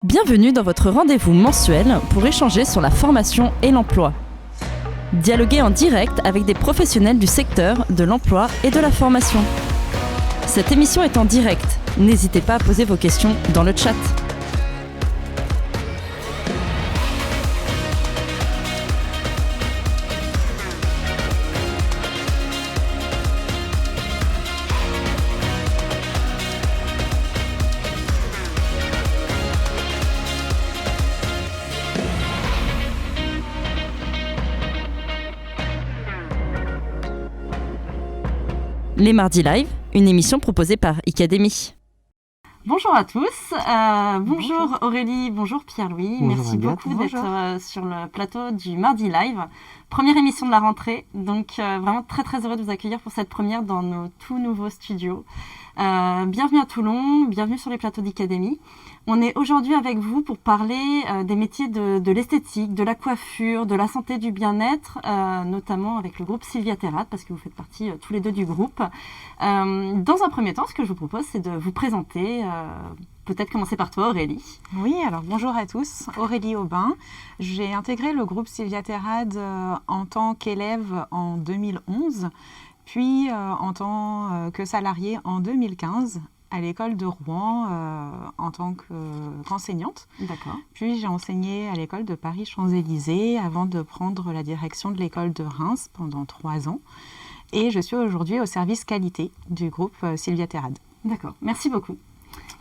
Bienvenue dans votre rendez-vous mensuel pour échanger sur la formation et l'emploi. Dialoguer en direct avec des professionnels du secteur de l'emploi et de la formation. Cette émission est en direct. N'hésitez pas à poser vos questions dans le chat. Les Mardis Live, une émission proposée par Icademy. Bonjour à tous, bonjour Aurélie, bonjour Pierre-Louis, bonjour merci Agathe, beaucoup d'être sur le plateau du Mardi Live, première émission de la rentrée, donc vraiment très heureux de vous accueillir pour cette première dans nos tout nouveaux studios. Bienvenue à Toulon, bienvenue sur les plateaux d'Icademy. On est aujourd'hui avec vous pour parler des métiers de l'esthétique, de la coiffure, de la santé, du bien-être, notamment avec le groupe Sylvia Terrade, parce que vous faites partie tous les deux du groupe. Dans un premier temps, ce que je vous propose, c'est de vous présenter. Peut-être commencer par toi, Aurélie. Oui, alors bonjour à tous. Aurélie Aubin. J'ai intégré le groupe Sylvia Terrade en tant qu'élève en 2011, puis en tant que salariée en 2015. À l'école de Rouen en tant qu'enseignante. D'accord. Puis j'ai enseigné à l'école de Paris-Champs-Élysées avant de prendre la direction de l'école de Reims pendant 3 ans. Et je suis aujourd'hui au service qualité du groupe Sylvia Terrade. D'accord, merci beaucoup.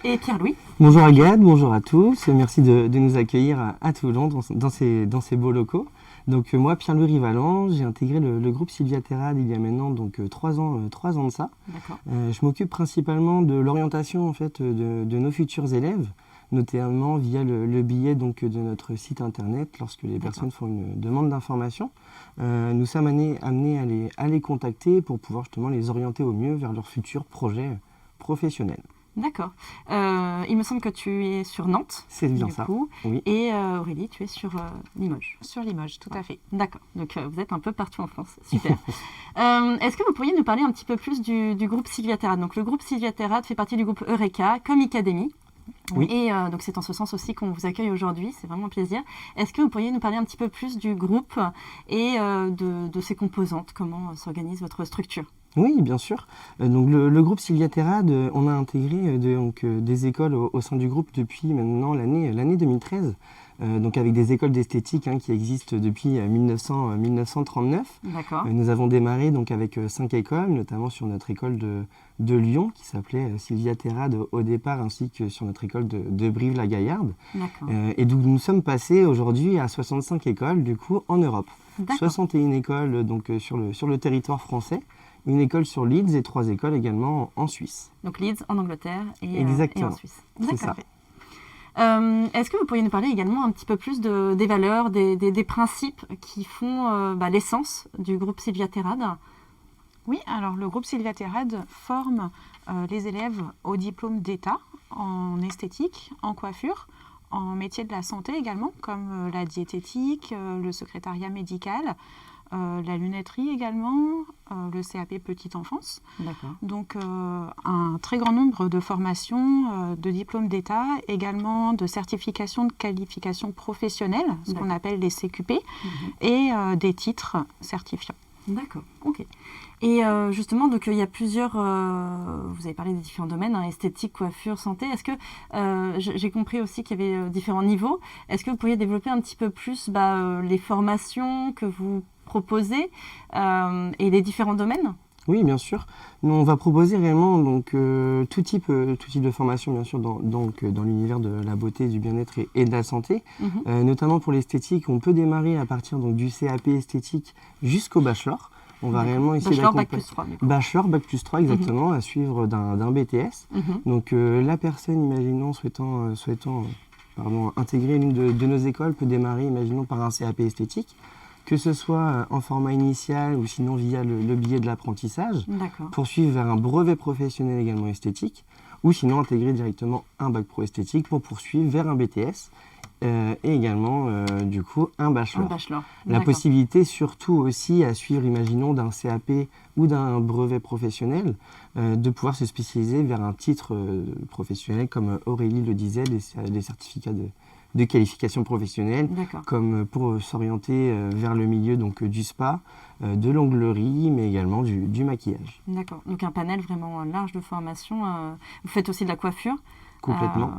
Et Pierre-Louis. Bonjour Agathe, bonjour à tous. Merci de nous accueillir à Toulon dans ces beaux locaux. Donc moi, Pierre-Louis Rivalan, j'ai intégré le groupe Sylvia Terrade il y a maintenant 3 ans de ça. D'accord. Je m'occupe principalement de l'orientation en fait de nos futurs élèves, notamment via le billet donc de notre site internet lorsque les personnes font une demande d'information. Nous sommes amenés à les contacter pour pouvoir justement les orienter au mieux vers leurs futurs projets professionnels. D'accord. Il me semble que tu es sur Nantes. C'est bien ça. Coup. Oui. Et Aurélie, tu es sur Limoges. Sur Limoges, tout à fait. D'accord. Donc vous êtes un peu partout en France. Super. Est-ce que vous pourriez nous parler un petit peu plus du groupe Sylvia Terrade? Donc le groupe Sylvia Terrade fait partie du groupe Eureka, comme Icademy. Oui. Et donc c'est en ce sens aussi qu'on vous accueille aujourd'hui, c'est vraiment un plaisir. Est-ce que vous pourriez nous parler un petit peu plus du groupe et de ses composantes, comment s'organise votre structure? Oui, bien sûr. Donc le groupe Sylvia Terrade, on a intégré des écoles au sein du groupe depuis maintenant l'année 2013. Donc avec des écoles d'esthétique qui existent depuis 1939. D'accord. Nous avons démarré donc avec 5 écoles, notamment sur notre école de Lyon qui s'appelait Sylvia Terrade au départ, ainsi que sur notre école de Brive-la-Gaillarde. D'accord. Et d'où nous sommes passés aujourd'hui à 65 écoles du coup en Europe. D'accord. 61 écoles donc sur le territoire français. Une école sur Leeds et 3 écoles également en Suisse. Donc Leeds en Angleterre et en Suisse. C'est ça. Est-ce que vous pourriez nous parler également un petit peu plus des valeurs, des principes qui font l'essence du groupe Sylvia Terrade? Oui, alors le groupe Sylvia Terrade forme les élèves au diplôme d'État en esthétique, en coiffure, en métier de la santé également, comme la diététique, le secrétariat médical, la lunetterie également, le CAP petite enfance. D'accord. Donc un très grand nombre de formations, de diplômes d'État, également de certifications de qualification professionnelle, ce qu'on appelle les CQP, et des titres certifiants. D'accord, ok. Et justement, donc il y a plusieurs, vous avez parlé des différents domaines, esthétique, coiffure, santé. Est-ce que, j'ai compris aussi qu'il y avait différents niveaux. Est-ce que vous pourriez développer un petit peu plus les formations que vous proposez et les différents domaines? Oui, bien sûr. Nous, on va proposer réellement donc, tout type de formation, bien sûr, dans l'univers de la beauté, du bien-être et de la santé. Notamment pour l'esthétique, on peut démarrer à partir donc, du CAP esthétique jusqu'au bachelor. On va réellement essayer Bachelor, Bac plus 3. Bachelor, Bac plus 3, exactement, à suivre d'un BTS. Donc la personne, imaginons, souhaitant intégrer l'une de nos écoles peut démarrer, imaginons, par un CAP esthétique, que ce soit en format initial ou sinon via le billet de l'apprentissage, poursuivre vers un brevet professionnel également esthétique, ou sinon intégrer directement un bac pro esthétique pour poursuivre vers un BTS et également du coup un bachelor. Un bachelor. La possibilité surtout aussi à suivre, imaginons, d'un CAP ou d'un brevet professionnel, de pouvoir se spécialiser vers un titre professionnel, comme Aurélie le disait, des certificats de qualification professionnelle, comme pour s'orienter vers le milieu donc, du spa, de l'onglerie, mais également du maquillage. D'accord, donc un panel vraiment large de formation. Vous faites aussi de la coiffure. Complètement.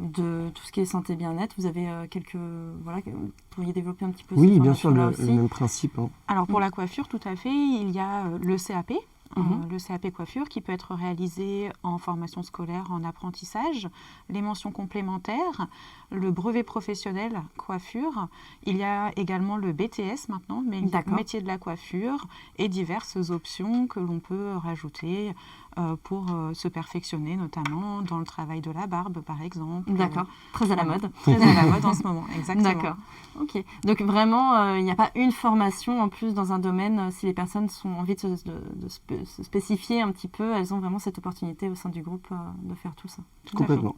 De tout ce qui est santé bien-être, vous avez quelques... Voilà, vous pourriez développer un petit peu Oui, bien sûr, le même principe. Hein. Alors pour la coiffure, tout à fait, il y a le CAP. Le CAP coiffure qui peut être réalisé en formation scolaire, en apprentissage, les mentions complémentaires, le brevet professionnel coiffure. Il y a également le BTS maintenant, métier de la coiffure, et diverses options que l'on peut rajouter pour se perfectionner, notamment dans le travail de la barbe, par exemple. D'accord, très à la mode. Très à la mode en ce moment, exactement. D'accord, ok. Donc vraiment, il n'y a pas une formation en plus dans un domaine. Si les personnes ont envie de se spécifier un petit peu, elles ont vraiment cette opportunité au sein du groupe de faire tout ça. Complètement.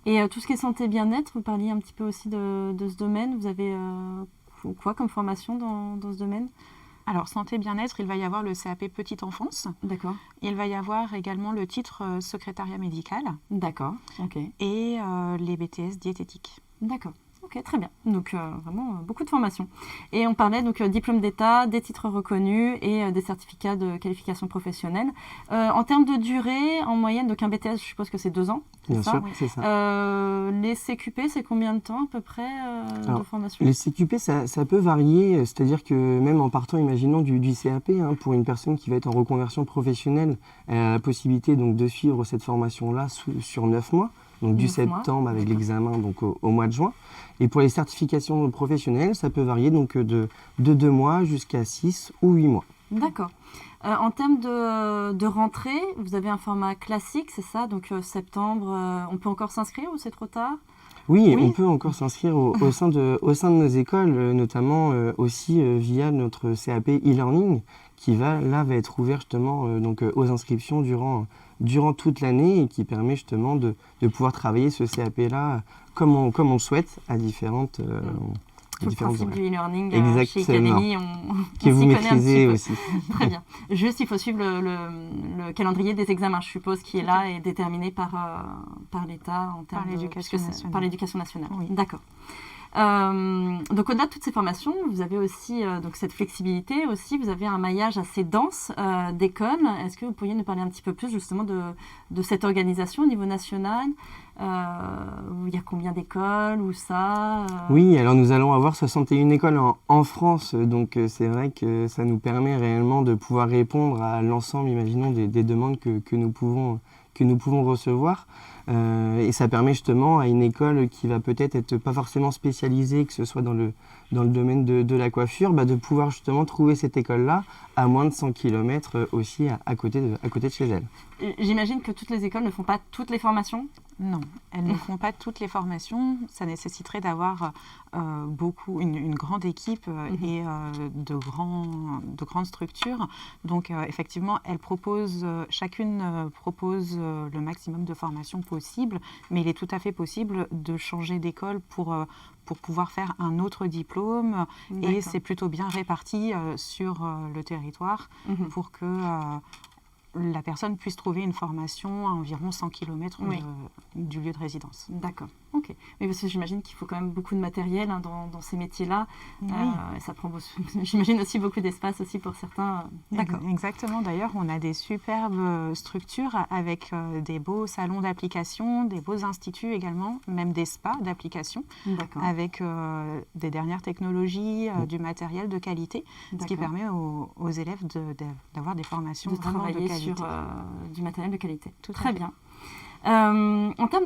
Et tout ce qui est santé bien-être, vous parliez un petit peu aussi de ce domaine. Vous avez quoi comme formation dans ce domaine ? Alors, santé bien-être, il va y avoir le CAP petite enfance. D'accord. Il va y avoir également le titre secrétariat médical. D'accord, ok. Et les BTS diététique. D'accord. Ok, très bien. Donc, vraiment, beaucoup de formations. Et on parlait donc diplôme d'État, des titres reconnus et des certificats de qualification professionnelle. En termes de durée, en moyenne, donc un BTS, je suppose que c'est 2 ans. Bien sûr, c'est ça. Les CQP, c'est combien de temps à peu près de formation ? Les CQP, ça peut varier. C'est-à-dire que même en partant, imaginons, du CAP, hein, pour une personne qui va être en reconversion professionnelle, elle a la possibilité donc, de suivre cette formation-là sur 9 mois. Donc du septembre avec l'examen donc au mois de juin. Et pour les certifications professionnelles, ça peut varier donc de 2 mois jusqu'à 6 ou 8 mois. D'accord. En termes de rentrée, vous avez un format classique, c'est ça ? Donc septembre, on peut encore s'inscrire ou c'est trop tard ? Oui, on peut encore s'inscrire au sein de nos écoles, notamment aussi via notre CAP e-learning qui va être ouvert justement donc, aux inscriptions durant toute l'année et qui permet justement de pouvoir travailler ce CAP-là comme on le souhaite à différentes tout le principe du e-learning chez Exactement. Academy, que vous maîtrisez aussi. Très bien. Juste, il faut suivre le calendrier des examens, je suppose, qui est là et déterminé par l'État en termes par l'éducation nationale. Oui. D'accord. Donc au-delà de toutes ces formations, vous avez aussi donc cette flexibilité aussi, vous avez un maillage assez dense d'écoles. Est-ce que vous pourriez nous parler un petit peu plus justement de cette organisation au niveau national ? Il y a combien d'écoles, où ça Oui, alors nous allons avoir 61 écoles en France, donc c'est vrai que ça nous permet réellement de pouvoir répondre à l'ensemble, imaginons, des demandes que nous pouvons recevoir. Et ça permet justement à une école qui va peut-être être pas forcément spécialisée, que ce soit dans le domaine de la coiffure, de pouvoir justement trouver cette école-là à moins de 100 km aussi à côté de chez elle. J'imagine que toutes les écoles ne font pas toutes les formations ? Non, elles ne font pas toutes les formations. Ça nécessiterait d'avoir une grande équipe et de grandes structures. Donc effectivement, chacune propose le maximum de formations possible, mais il est tout à fait possible de changer d'école pour pouvoir faire un autre diplôme. Et c'est plutôt bien réparti sur le territoire pour que la personne puisse trouver une formation à environ 100 km du lieu de résidence. D'accord, ok. Mais parce que j'imagine qu'il faut quand même beaucoup de matériel dans ces métiers-là. Oui. Ça prend, j'imagine, aussi beaucoup d'espace aussi pour certains. D'accord. Exactement. D'ailleurs, on a des superbes structures avec des beaux salons d'application, des beaux instituts également, même des spas d'application, avec des dernières technologies, du matériel de qualité, ce qui permet aux élèves d'avoir des formations de vraiment de qualité. Sur du matériel de qualité. Très bien. En termes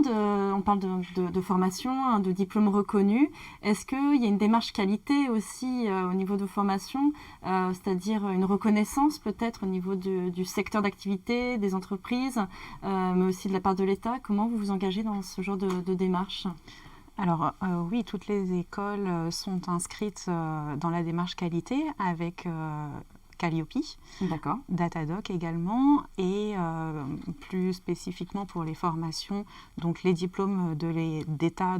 on parle de formation, de diplômes reconnus. Est-ce qu'il y a une démarche qualité aussi au niveau de formation, c'est-à-dire une reconnaissance peut-être au niveau du secteur d'activité, des entreprises, mais aussi de la part de l'État? Comment vous vous engagez dans ce genre de démarche? Alors oui, toutes les écoles sont inscrites dans la démarche qualité avec Calliope, D'accord. Datadoc également, et plus spécifiquement pour les formations, donc les diplômes d'État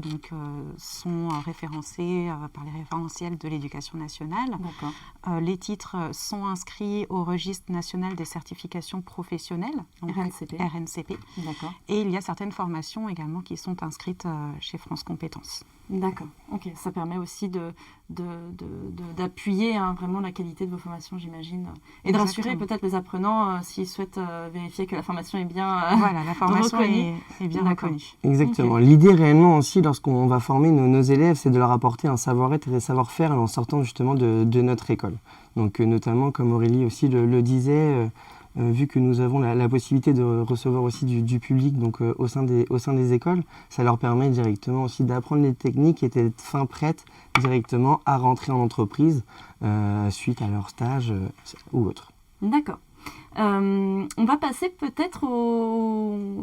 sont référencés par les référentiels de l'éducation nationale. D'accord. Les titres sont inscrits au registre national des certifications professionnelles, donc RNCP. D'accord. Et il y a certaines formations également qui sont inscrites chez France Compétences. D'accord, ok. Ça permet aussi d'appuyer vraiment la qualité de vos formations, j'imagine. Et de rassurer peut-être les apprenants s'ils souhaitent vérifier que la formation est bien voilà, la formation est bien reconnue. Exactement. Okay. L'idée réellement aussi, lorsqu'on va former nos élèves, c'est de leur apporter un savoir-être et des savoir-faire en sortant justement de notre école. Donc notamment, comme Aurélie aussi le disait, vu que nous avons la possibilité de recevoir aussi du public donc, au sein des écoles, ça leur permet directement aussi d'apprendre les techniques et d'être fin prêtes directement à rentrer en entreprise suite à leur stage ou autre. D'accord. On va passer peut-être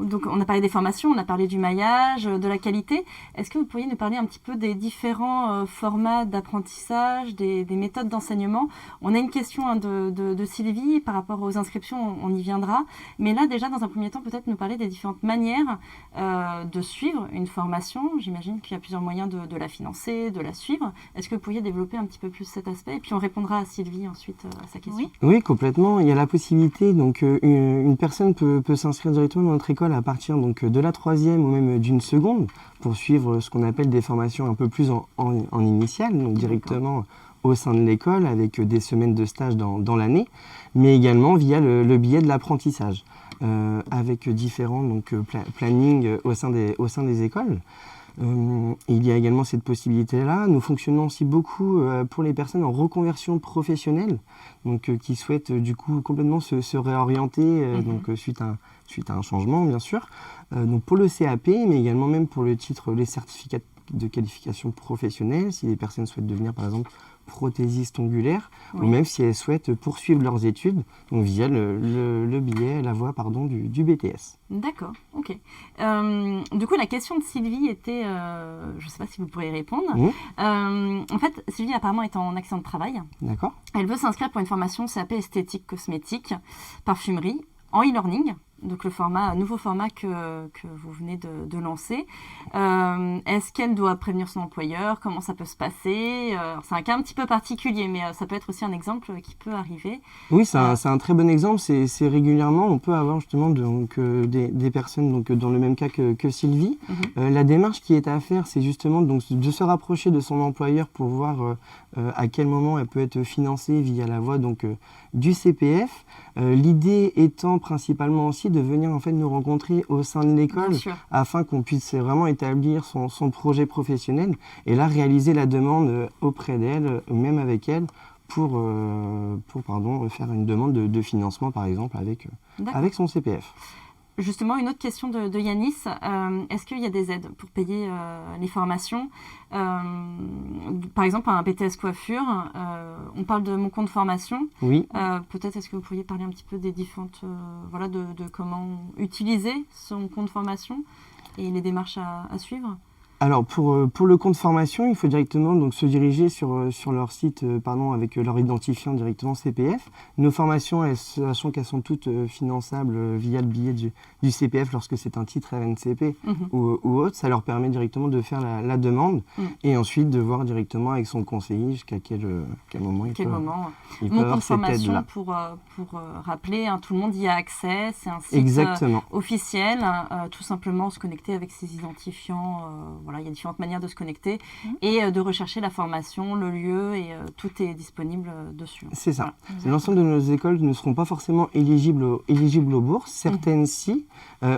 Donc, on a parlé des formations, on a parlé du maillage, de la qualité. Est-ce que vous pourriez nous parler un petit peu des différents formats d'apprentissage, des méthodes d'enseignement? On a une question de Sylvie par rapport aux inscriptions, on y viendra. Mais là, déjà, dans un premier temps, peut-être nous parler des différentes manières de suivre une formation. J'imagine qu'il y a plusieurs moyens de la financer, de la suivre. Est-ce que vous pourriez développer un petit peu plus cet aspect? Et puis, on répondra à Sylvie ensuite à sa question. Oui, complètement. Il y a la possibilité. Donc, une personne peut s'inscrire directement dans notre école à partir donc, de la 3e ou même d'une seconde pour suivre ce qu'on appelle des formations un peu plus en initiale, donc directement au sein de l'école avec des semaines de stage dans l'année, mais également via le biais de l'apprentissage avec différents plannings au sein des écoles. Il y a également cette possibilité-là. Nous fonctionnons aussi beaucoup pour les personnes en reconversion professionnelle, donc qui souhaitent du coup complètement se réorienter donc, suite à un changement, bien sûr. Donc pour le CAP, mais également même pour le titre, les certificats de qualification professionnelle, si les personnes souhaitent devenir par exemple prothésiste ongulaire, ou même si elles souhaitent poursuivre leurs études, donc via la voie du BTS. D'accord, ok. Du coup, la question de Sylvie était, je ne sais pas si vous pourriez répondre. En fait, Sylvie apparemment est en accident de travail. D'accord. Elle veut s'inscrire pour une formation CAP esthétique, cosmétique, parfumerie, en e-learning. Donc le nouveau format que vous venez de lancer. Est-ce qu'elle doit prévenir son employeur? Comment ça peut se passer? C'est un cas un petit peu particulier, mais ça peut être aussi un exemple qui peut arriver. Oui, c'est un très bon exemple. C'est régulièrement, on peut avoir justement des personnes donc, dans le même cas que Sylvie. La démarche qui est à faire, c'est justement donc, de se rapprocher de son employeur pour voir à quel moment elle peut être financée via la voie donc, du CPF. L'idée étant principalement aussi de venir en fait nous rencontrer au sein de l'école afin qu'on puisse vraiment établir son projet professionnel et là réaliser la demande auprès d'elle, même avec elle, pour faire une demande de financement par exemple avec son CPF. Justement, une autre question de Yanis. Est-ce qu'il y a des aides pour payer les formations? Par exemple, un BTS coiffure, on parle de mon compte formation. Oui. Peut-être est-ce que vous pourriez parler un petit peu des différentes, de comment utiliser son compte formation et les démarches à suivre? Alors pour le compte formation, il faut directement donc, se diriger sur leur site avec leur identifiant directement CPF. Nos formations, sachant qu'elles sont toutes finançables via le billet du CPF lorsque c'est un titre RNCP ou autre, ça leur permet directement de faire la demande et ensuite de voir directement avec son conseiller jusqu'à quel moment il peut avoir cette aide-là. Pour rappeler, tout le monde y a accès, c'est un site officiel, tout simplement se connecter avec ses identifiants. Il y a différentes manières de se connecter et de rechercher la formation, le lieu et tout est disponible dessus. C'est ça. Voilà. L'ensemble de nos écoles ne seront pas forcément éligibles aux bourses, certaines si.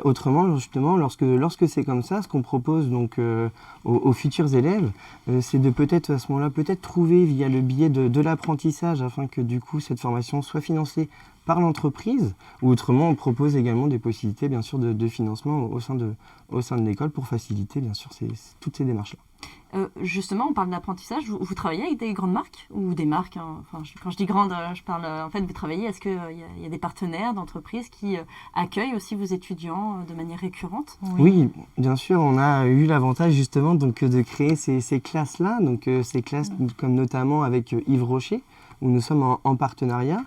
Autrement, justement, lorsque c'est comme ça, ce qu'on propose donc aux futurs élèves, c'est de peut-être à ce moment-là trouver via le biais de l'apprentissage afin que du coup cette formation soit financée par l'entreprise, ou autrement on propose également des possibilités bien sûr de financement au sein de l'école pour faciliter bien sûr toutes ces démarches-là. Justement, on parle d'apprentissage, vous travaillez avec des grandes marques ou des marques, quand je dis grandes, je parle en fait vous travaillez, est-ce qu'il y a des partenaires d'entreprises qui accueillent aussi vos étudiants de manière récurrente? Oui, bien sûr, on a eu l'avantage justement donc, de créer ces classes-là, donc ces classes comme notamment avec Yves Rocher, où nous sommes en partenariat,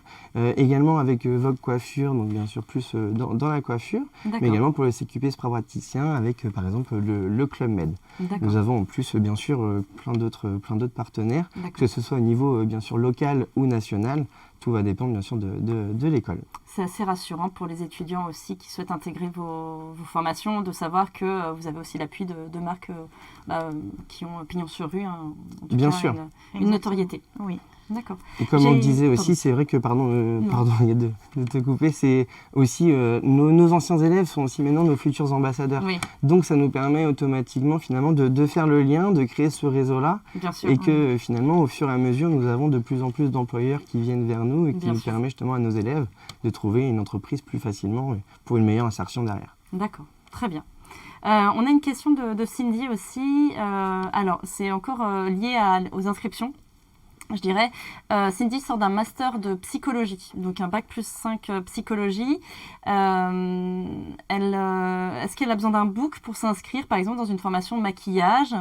également avec Vogue Coiffure, donc bien sûr plus dans la coiffure, mais également pour le CQP Spa praticien avec par exemple le Club Med. Nous avons en plus bien sûr plein d'autres partenaires, que ce soit au niveau bien sûr local ou national. Tout va dépendre bien sûr de l'école. C'est assez rassurant pour les étudiants aussi qui souhaitent intégrer vos formations, de savoir que vous avez aussi l'appui de marques qui ont pignon sur rue, en tout bien cas, sûr. Une notoriété. Oui. D'accord. Et comme on le disait aussi, c'est vrai que, pardon il y a de te couper, c'est aussi, nos anciens élèves sont aussi maintenant nos futurs ambassadeurs. Oui. Donc ça nous permet automatiquement finalement de faire le lien, de créer ce réseau-là. Bien sûr. Et que finalement, au fur et à mesure, nous avons de plus en plus d'employeurs qui viennent vers nous et qui nous permet justement à nos élèves de trouver une entreprise plus facilement pour une meilleure insertion derrière. D'accord, très bien. On a une question de Cindy aussi. Alors, c'est encore lié aux inscriptions. Je dirais, Cindy sort d'un master de psychologie, donc un bac plus 5 psychologie. Est-ce qu'elle a besoin d'un book pour s'inscrire, par exemple, dans une formation maquillage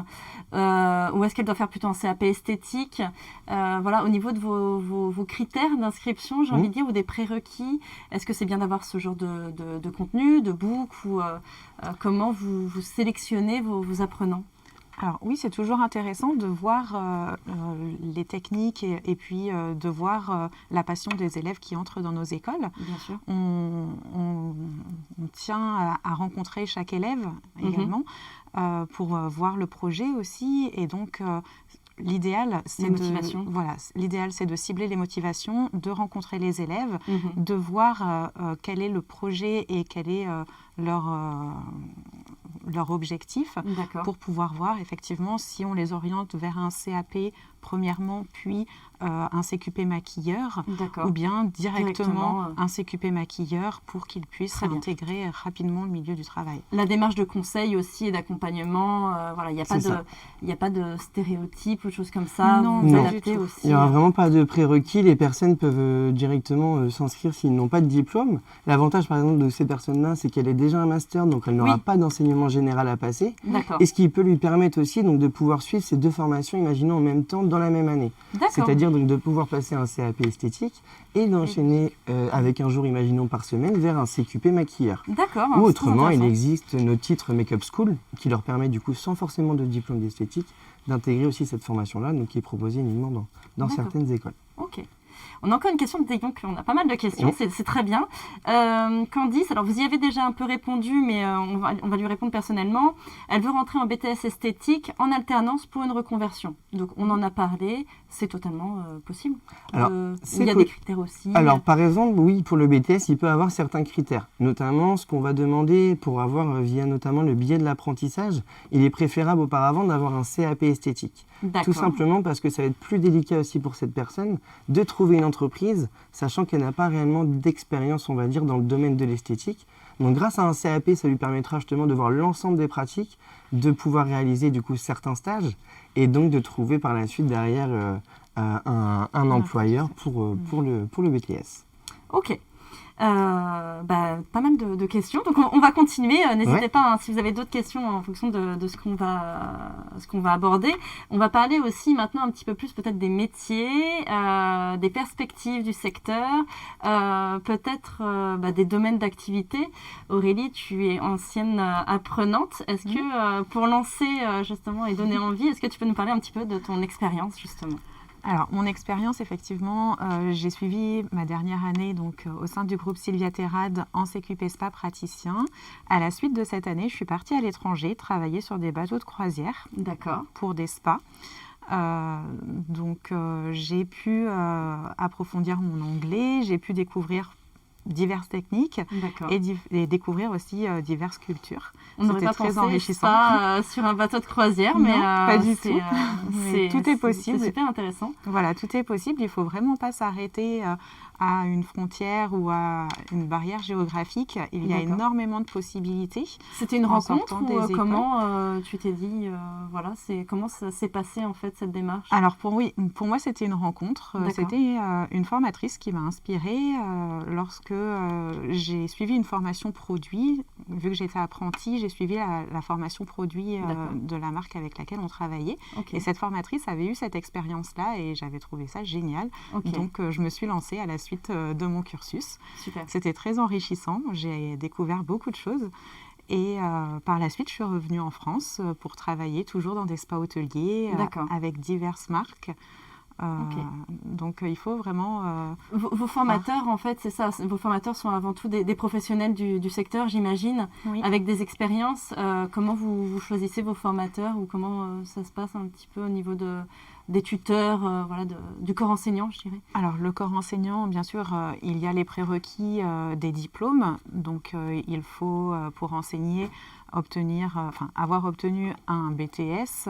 ou est-ce qu'elle doit faire plutôt un CAP esthétique voilà, au niveau de vos critères d'inscription, j'ai envie de dire, ou des prérequis, est-ce que c'est bien d'avoir ce genre de contenu, de book, ou comment vous sélectionnez vos apprenants ? Alors oui, c'est toujours intéressant de voir les techniques et puis de voir la passion des élèves qui entrent dans nos écoles. Bien sûr. On tient à rencontrer chaque élève également pour voir le projet aussi. Et donc, l'idéal, c'est de cibler les motivations, de rencontrer les élèves, de voir quel est le projet et quel est leur objectif pour pouvoir voir effectivement si on les oriente vers un CAP premièrement, puis un CQP maquilleur ou bien directement un CQP maquilleur pour qu'ils puissent intégrer rapidement le milieu du travail. La démarche de conseil aussi et d'accompagnement, voilà, il n'y a pas de stéréotypes ou de choses comme ça. Non, vous adaptez aussi. Il n'y aura vraiment pas de prérequis. Les personnes peuvent directement s'inscrire s'ils n'ont pas de diplôme. L'avantage par exemple de ces personnes-là, c'est qu'elle est déjà un master, donc elle n'aura pas d'enseignement général à passer. Et ce qui peut lui permettre aussi donc, de pouvoir suivre ces deux formations, imaginons en même temps, dans la même année. C'est-à-dire donc, de pouvoir passer un CAP esthétique et d'enchaîner avec un jour, imaginons par semaine, vers un CQP maquilleur. Ou autrement, il existe nos titres Make-up School qui leur permet du coup, sans forcément de diplôme d'esthétique, d'intégrer aussi cette formation-là, donc qui est proposée uniquement dans certaines écoles. Ok. On a encore une question de Dayon, on a pas mal de questions, c'est très bien. Candice, alors vous y avez déjà un peu répondu, mais on va lui répondre personnellement. Elle veut rentrer en BTS esthétique en alternance pour une reconversion. Donc on en a parlé, c'est totalement possible. Alors, il y a des critères aussi. Alors par exemple, oui, pour le BTS, il peut avoir certains critères. Notamment, ce qu'on va demander pour avoir, via notamment le biais de l'apprentissage, il est préférable auparavant d'avoir un CAP esthétique. Tout simplement parce que ça va être plus délicat aussi pour cette personne de trouver une entreprise, sachant qu'elle n'a pas réellement d'expérience, on va dire, dans le domaine de l'esthétique. Donc grâce à un CAP, ça lui permettra justement de voir l'ensemble des pratiques, de pouvoir réaliser du coup certains stages et donc de trouver par la suite derrière un employeur pour le BTS. Ok. Pas mal de questions. Donc on va continuer. N'hésitez pas si vous avez d'autres questions en fonction de ce qu'on va aborder. On va parler aussi maintenant un petit peu plus peut-être des métiers, des perspectives du secteur, peut-être des domaines d'activité. Aurélie, tu es ancienne apprenante. Est-ce que pour lancer justement et donner envie, est-ce que tu peux nous parler un petit peu de ton expérience justement ? Alors, mon expérience, effectivement, j'ai suivi ma dernière année donc, au sein du groupe Sylvia Terrade en CQP Spa praticien. À la suite de cette année, je suis partie à l'étranger travailler sur des bateaux de croisière pour des spas. Donc, j'ai pu approfondir mon anglais, j'ai pu découvrir diverses techniques et découvrir aussi diverses cultures. On n'aurait pas pensé ça sur un bateau de croisière, mais pas du tout. Tout est possible. C'est super intéressant. Voilà, tout est possible. Il ne faut vraiment pas s'arrêter à une frontière ou à une barrière géographique. Il y a énormément de possibilités. C'était une rencontre ou comment tu t'es dit, comment ça s'est passé en fait cette démarche? Alors pour moi c'était une rencontre. C'était une formatrice qui m'a inspirée lorsque j'ai suivi une formation produit. Vu que j'étais apprentie, j'ai suivi la formation produit de la marque avec laquelle on travaillait. Et cette formatrice avait eu cette expérience-là et j'avais trouvé ça génial. Donc je me suis lancée à la suite de mon cursus. Super. C'était très enrichissant, j'ai découvert beaucoup de choses et par la suite je suis revenue en France pour travailler toujours dans des spas hôteliers avec diverses marques. Donc il faut vraiment... Vos formateurs, en fait, c'est ça, vos formateurs sont avant tout des professionnels du secteur, j'imagine, avec des expériences. Comment vous choisissez vos formateurs ou comment ça se passe un petit peu au niveau des tuteurs, du corps enseignant, je dirais? Alors le corps enseignant, bien sûr, il y a les prérequis des diplômes. Donc il faut, pour enseigner, avoir obtenu un BTS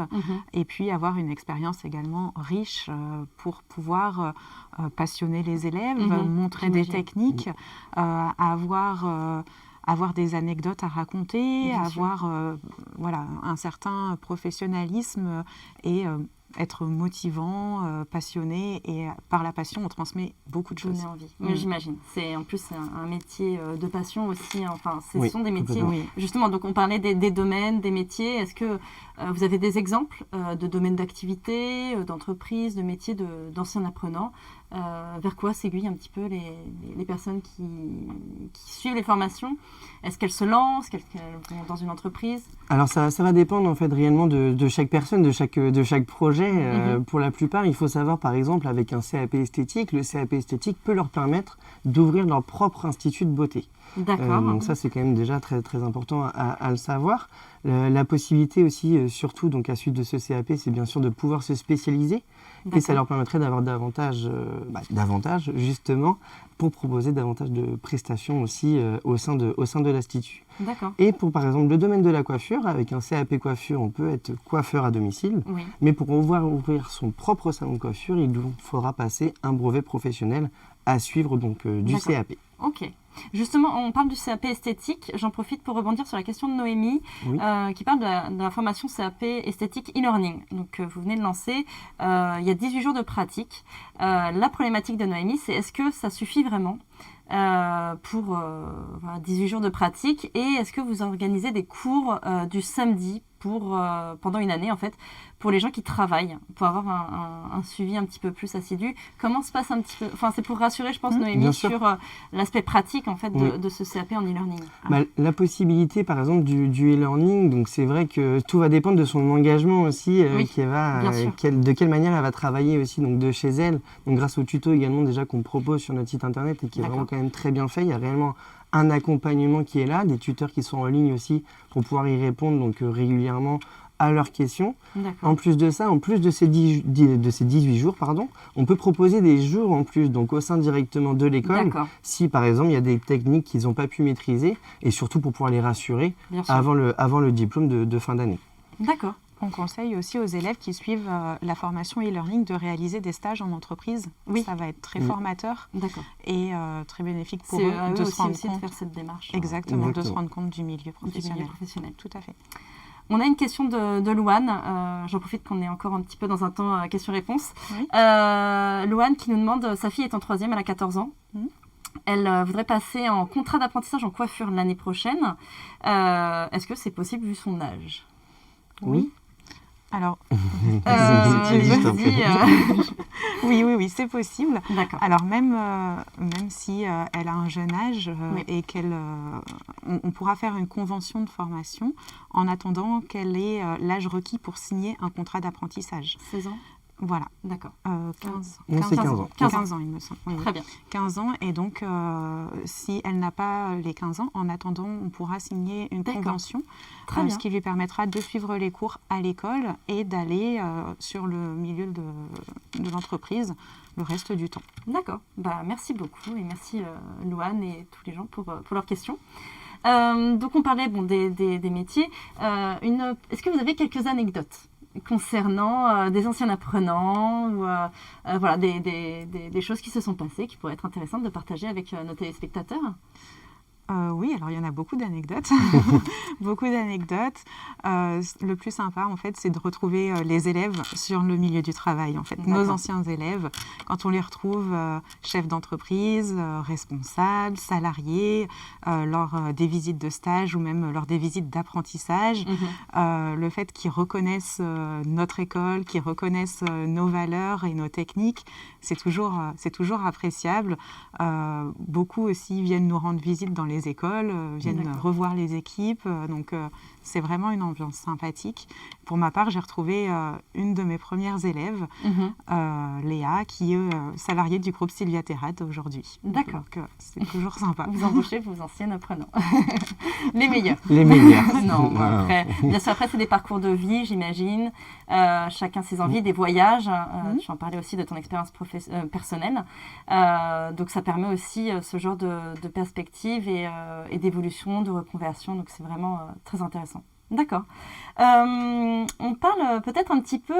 et puis avoir une expérience également riche pour pouvoir passionner les élèves, montrer des techniques, avoir des anecdotes à raconter, avoir un certain professionnalisme et être motivant, passionné, et par la passion, on transmet beaucoup de choses. Envie. J'imagine. En plus, c'est un métier de passion aussi. Ce sont des métiers. Justement, donc on parlait des domaines, des métiers. Est-ce que vous avez des exemples de domaines d'activité, d'entreprise, de métiers d'anciens apprenants? Vers quoi s'aiguillent un petit peu les personnes qui suivent les formations? Est-ce qu'elles se lancent, qu'elles vont dans une entreprise? Alors ça va dépendre en fait réellement de chaque personne, de chaque projet. Pour la plupart, il faut savoir par exemple avec un CAP esthétique, le CAP esthétique peut leur permettre d'ouvrir leur propre institut de beauté. D'accord. Donc ça c'est quand même déjà très, très important à le savoir. La possibilité aussi, surtout donc à la suite de ce CAP, c'est bien sûr de pouvoir se spécialiser. Et ça leur permettrait d'avoir davantage justement pour proposer davantage de prestations aussi au sein de l'institut. D'accord. Et pour par exemple le domaine de la coiffure, avec un CAP coiffure, on peut être coiffeur à domicile. Mais pour pouvoir ouvrir son propre salon de coiffure, il nous faudra passer un brevet professionnel à suivre donc du CAP. Ok. Justement, on parle du CAP esthétique. J'en profite pour rebondir sur la question de Noémie, qui parle de la formation CAP esthétique e-learning. Donc, vous venez de lancer. Il y a 18 jours de pratique. La problématique de Noémie, c'est est-ce que ça suffit vraiment pour 18 jours de pratique? Et est-ce que vous organisez des cours du samedi pendant une année, en fait, pour les gens qui travaillent, pour avoir un suivi un petit peu plus assidu? Comment se passe un petit peu... c'est pour rassurer, je pense, Noémie, sur l'aspect pratique, en fait, de ce CAP en e-learning. La possibilité, par exemple, du e-learning, donc c'est vrai que tout va dépendre de son engagement aussi, de quelle manière elle va travailler aussi, donc de chez elle, donc grâce au tuto également déjà qu'on propose sur notre site internet et qui est vraiment quand même très bien fait. Il y a réellement un accompagnement qui est là, des tuteurs qui sont en ligne aussi pour pouvoir y répondre donc régulièrement à leurs questions. En plus de ça, en plus de ces 18 jours, on peut proposer des jours en plus, donc au sein directement de l'école, si par exemple il y a des techniques qu'ils n'ont pas pu maîtriser, et surtout pour pouvoir les rassurer avant le diplôme de fin d'année. D'accord. On conseille aussi aux élèves qui suivent la formation e-learning de réaliser des stages en entreprise. Ça va être très formateur et très bénéfique pour eux de se rendre compte de faire cette démarche. Exactement, de se rendre compte du milieu professionnel. Tout à fait. On a une question de Louane. J'en profite qu'on est encore un petit peu dans un temps question-réponse. Louane qui nous demande, sa fille est en 3e, elle a 14 ans. Elle voudrait passer en contrat d'apprentissage en coiffure l'année prochaine. Est-ce que c'est possible vu son âge? Oui. Alors, oui, c'est possible. Alors même si elle a un jeune âge et on pourra faire une convention de formation en attendant qu'elle ait l'âge requis pour signer un contrat d'apprentissage. 16 ans. Voilà. D'accord. 15 ans. 15 ans, il me semble. Très bien. 15 ans, et donc si elle n'a pas les 15 ans, en attendant, on pourra signer une convention, ce qui lui permettra de suivre les cours à l'école et d'aller sur le milieu de l'entreprise le reste du temps. D'accord. Merci beaucoup et merci Louane et tous les gens pour leurs questions. Donc on parlait des métiers. Est-ce que vous avez quelques anecdotes concernant des anciens apprenants ou voilà, des choses qui se sont passées qui pourraient être intéressantes de partager avec nos téléspectateurs? Oui, alors il y en a beaucoup d'anecdotes. Beaucoup d'anecdotes. Le plus sympa, en fait, c'est de retrouver les élèves sur le milieu du travail. En fait, nos anciens élèves, quand on les retrouve chefs d'entreprise, responsables, salariés, lors des visites de stage ou même lors des visites d'apprentissage, le fait qu'ils reconnaissent notre école, qu'ils reconnaissent nos valeurs et nos techniques, c'est toujours appréciable. Beaucoup aussi viennent nous rendre visite dans les écoles, viennent revoir les équipes, donc c'est vraiment une ambiance sympathique. Pour ma part, j'ai retrouvé une de mes premières élèves, Léa, qui est salariée du groupe Sylvia Terrade aujourd'hui. D'accord. Donc c'est toujours sympa. Vous embauchez vos anciens apprenants. Les meilleurs. Les meilleurs. Non, après, bien sûr, après c'est des parcours de vie, j'imagine. Chacun ses envies, des voyages. Tu en parlais aussi de ton expérience personnelle. Donc ça permet aussi ce genre de perspective et d'évolution, de reconversion. Donc c'est vraiment très intéressant. D'accord. On parle peut-être un petit peu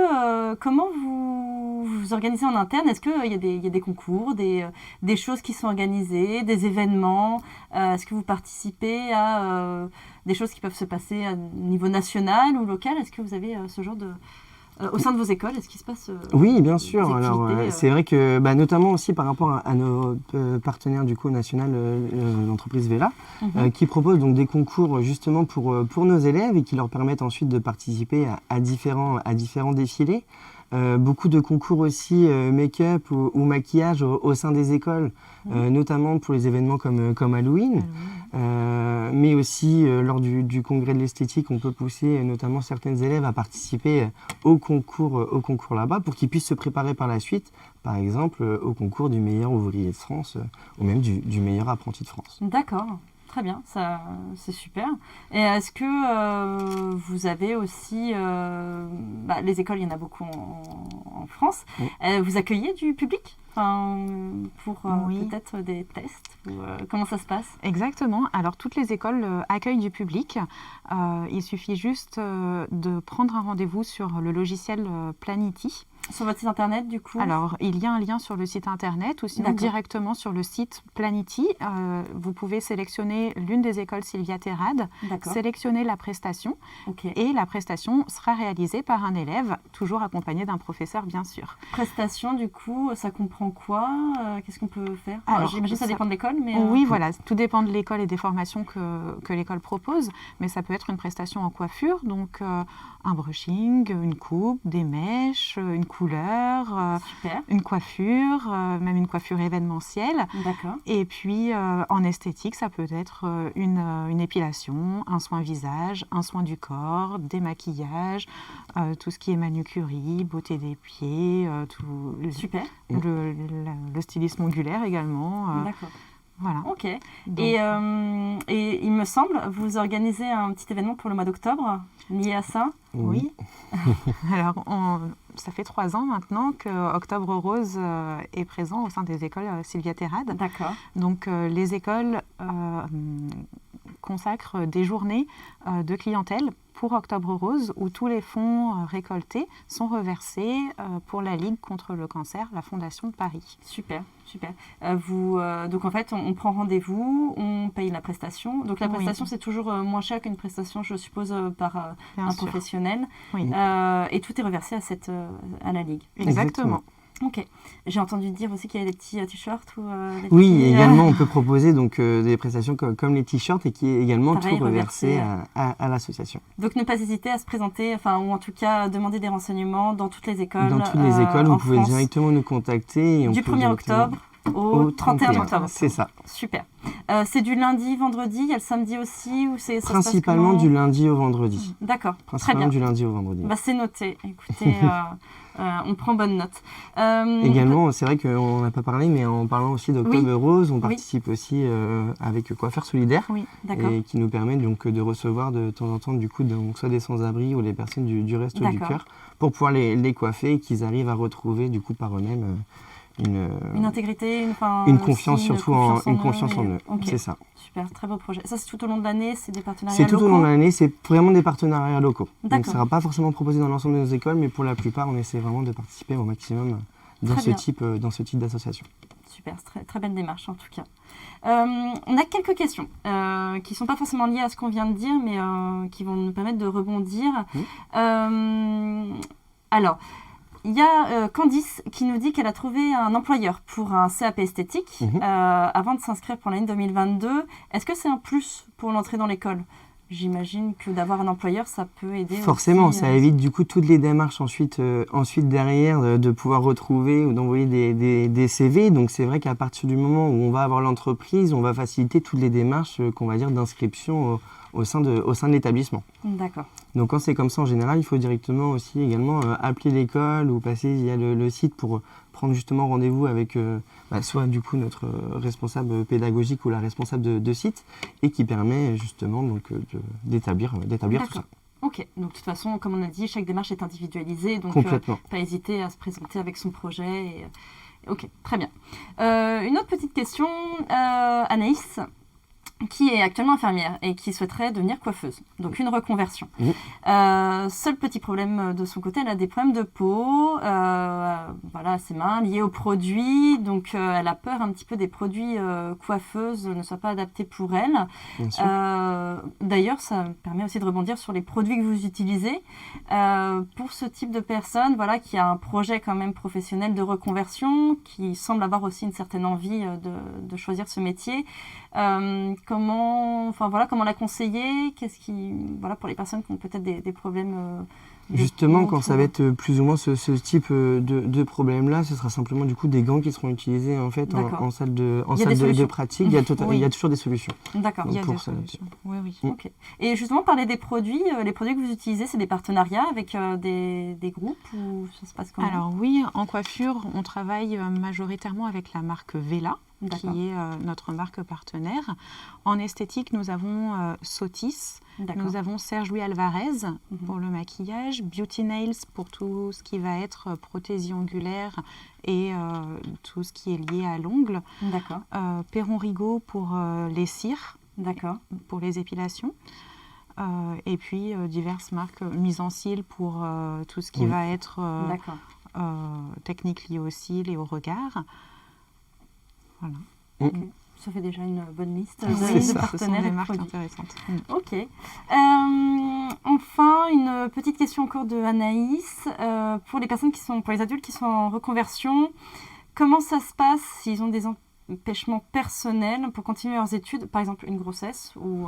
comment vous vous organisez en interne. Est-ce qu'il y a des concours, des choses qui sont organisées, des événements? Est-ce que vous participez à des choses qui peuvent se passer à niveau national ou local? Est-ce que vous avez ce genre de... au sein de vos écoles, est-ce qu'il se passe Oui, bien sûr. Alors, c'est vrai que, notamment aussi par rapport à nos partenaires du coup national, l'entreprise Vela, qui propose donc des concours justement pour nos élèves et qui leur permettent ensuite de participer à différents défilés. Beaucoup de concours aussi make-up ou maquillage au sein des écoles, notamment pour les événements comme Halloween. Mais aussi lors du congrès de l'esthétique, on peut pousser notamment certaines élèves à participer au concours là-bas pour qu'ils puissent se préparer par la suite, par exemple au concours du meilleur ouvrier de France ou même du meilleur apprenti de France. D'accord. Très bien, ça, c'est super. Et est-ce que vous avez aussi... les écoles, il y en a beaucoup en France. Vous accueillez du public pour peut-être des tests comment ça se passe? Exactement. Alors, toutes les écoles accueillent du public. Il suffit juste de prendre un rendez-vous sur le logiciel Planity. Sur votre site internet, du coup? Alors, il y a un lien sur le site internet ou sinon directement sur le site Planity. Vous pouvez sélectionner l'une des écoles Sylvia Terrade, sélectionner la prestation et la prestation sera réalisée par un élève, toujours accompagné d'un professeur, bien sûr. Prestation, du coup, ça comprend quoi? Qu'est-ce qu'on peut faire? J'imagine que ça dépend de l'école, mais... Oui, voilà, tout dépend de l'école et des formations que l'école propose, mais ça peut être une prestation en coiffure, donc un brushing, une coupe, des mèches, une couleur, une coiffure, même une coiffure événementielle. D'accord. Et puis en esthétique, ça peut être une épilation, un soin visage, un soin du corps, des maquillages, tout ce qui est manucurie, beauté des pieds, tout le stylisme ongulaire également. D'accord. Voilà. Ok. Donc, et il me semble, vous organisez un petit événement pour le mois d'octobre lié à ça? Oui. Alors, ça fait 3 ans maintenant que Octobre Rose est présent au sein des écoles Sylvia Terrade. D'accord. Donc, les écoles consacrent des journées de clientèle pour Octobre Rose, où tous les fonds récoltés sont reversés pour la Ligue contre le cancer, la Fondation de Paris. Super, super. Donc en fait, on prend rendez-vous, on paye la prestation. Donc la prestation, c'est toujours moins cher qu'une prestation, je suppose, par un professionnel. Oui. Et tout est reversé à la Ligue. Exactement. Ok. J'ai entendu dire aussi qu'il y avait des petits t-shirts ou des Oui, petits, également, on peut proposer donc, des prestations comme les t-shirts et qui est également pareil, tout reversé à l'association. Donc ne pas hésiter à se présenter, ou en tout cas demander des renseignements dans toutes les écoles. Dans toutes les écoles, vous pouvez France, directement nous contacter. Et du 1er octobre au 31 octobre. C'est ça. Super. C'est du lundi, vendredi, il y a le samedi aussi ou ça principalement se passe du lundi au vendredi. D'accord, très Principalement bien. du lundi au vendredi. C'est noté. Écoutez, on prend bonne note. Également, c'est vrai qu'on n'a pas parlé, mais en parlant aussi d'Octobre Rose, on participe aussi avec Coiffeurs Solidaires, et qui nous permet donc de recevoir de temps en temps donc, soit des sans-abri ou les personnes du Resto du Cœur pour pouvoir les coiffer et qu'ils arrivent à retrouver du coup par eux-mêmes une intégrité, une confiance, surtout une confiance en eux. Okay. C'est ça. Super, très beau projet. Ça, c'est tout au long de l'année, c'est des partenariats locaux? C'est tout au long de l'année, c'est vraiment des partenariats locaux. Donc, ça ne sera pas forcément proposé dans l'ensemble de nos écoles, mais pour la plupart, on essaie vraiment de participer au maximum dans ce type d'association. Super, très, très belle démarche en tout cas. On a quelques questions qui ne sont pas forcément liées à ce qu'on vient de dire, mais qui vont nous permettre de rebondir. Alors, il y a Candice qui nous dit qu'elle a trouvé un employeur pour un CAP esthétique avant de s'inscrire pour l'année 2022. Est-ce que c'est un plus pour l'entrée dans l'école ? J'imagine que d'avoir un employeur, ça peut aider. Forcément, aussi, ça évite du coup toutes les démarches ensuite derrière de pouvoir retrouver ou d'envoyer des CV. Donc c'est vrai qu'à partir du moment où on va avoir l'entreprise, on va faciliter toutes les démarches qu'on va dire d'inscription au sein de l'établissement. D'accord. Donc quand c'est comme ça en général, il faut directement aussi également appeler l'école ou passer via le site pour prendre justement rendez-vous avec soit du coup notre responsable pédagogique ou la responsable de site et qui permet justement donc d'établir tout ça. Ok, donc de toute façon, comme on a dit, chaque démarche est individualisée, donc pas hésiter à se présenter avec son projet. Ok, très bien. Une autre petite question, Anaïs, qui est actuellement infirmière et qui souhaiterait devenir coiffeuse, donc une reconversion. Seul petit problème de son côté, elle a des problèmes de peau, à ses mains, liés aux produits, donc elle a peur un petit peu des produits coiffeuses ne soient pas adaptés pour elle. D'ailleurs, ça me permet aussi de rebondir sur les produits que vous utilisez. Pour ce type de personne, qui a un projet quand même professionnel de reconversion, qui semble avoir aussi une certaine envie de choisir ce métier, comment la conseiller? Pour les personnes qui ont peut-être des problèmes justement, quand ça va être plus ou moins ce type de problème-là, ce sera simplement du coup des gants qui seront utilisés en fait en salle de pratique. Il y a toujours des solutions. D'accord. Il y a des solutions. Oui. Okay. Et justement, parler des produits, les produits que vous utilisez, c'est des partenariats avec des groupes ou ça se passe comment? Alors oui, en coiffure, on travaille majoritairement avec la marque Vela, qui est notre marque partenaire. En esthétique, nous avons Sotis, nous avons Serge-Louis Alvarez pour le maquillage, Beauty Nails pour tout ce qui va être prothésie ongulaire et tout ce qui est lié à l'ongle. Perron Rigaud pour les cires, pour les épilations. Et puis diverses marques mise en cils pour tout ce qui va être technique liée aux cils et au regard. Voilà. Okay. Ça fait déjà une bonne liste de partenaires. Ce sont des marques intéressantes. Ok. Enfin, une petite question encore de Anaïs. Pour les adultes qui sont en reconversion, comment ça se passe s'ils ont des empêchements personnels pour continuer leurs études, par exemple une grossesse ou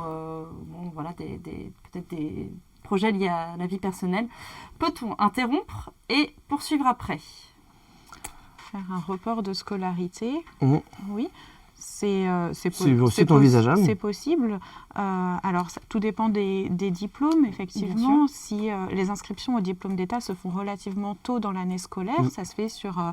peut-être des projets liés à la vie personnelle? Peut-on interrompre et poursuivre après? Faire un report de scolarité, oui, c'est envisageable. C'est possible. Alors, tout dépend des diplômes, effectivement. Si les inscriptions au diplôme d'État se font relativement tôt dans l'année scolaire, ça se fait sur